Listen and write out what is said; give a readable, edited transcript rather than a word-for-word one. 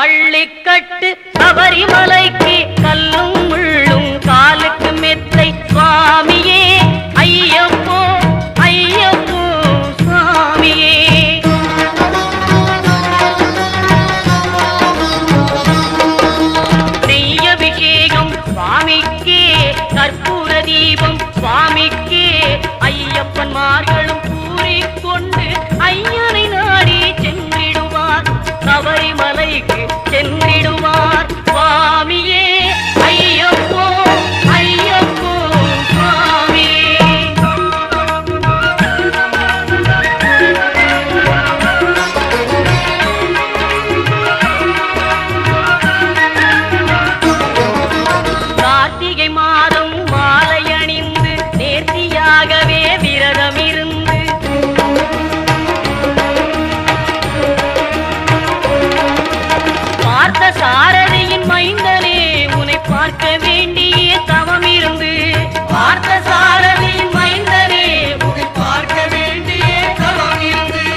பள்ளிக்கட்டு சபரிமலைக்கு கல்லும் முள்ளும் காலுக்கு மெத்தை சுவாமியே ஐயப்போ ஐயப்போ சுவாமியே. நெய்யபிஷேகம் சுவாமிக்கே கற்பூர தீபம் சுவாமிக்கே ஐயப்பன்மார்களும் கூறிக்கொண்டு ஐயனை நாடி சென்றிடுவார் சபரிமலைக்கு சென்றிடுவார் சுவாமியே ஐயப்போ ஐயப்போ சுவாமியே. கார்த்திகை மாதம் மாலை அணிந்து நேர்த்தியாகவே விரதம் இருந்து பார்த்த சாரதியின் மைந்தனே உன்னை பார்க்க வேண்டி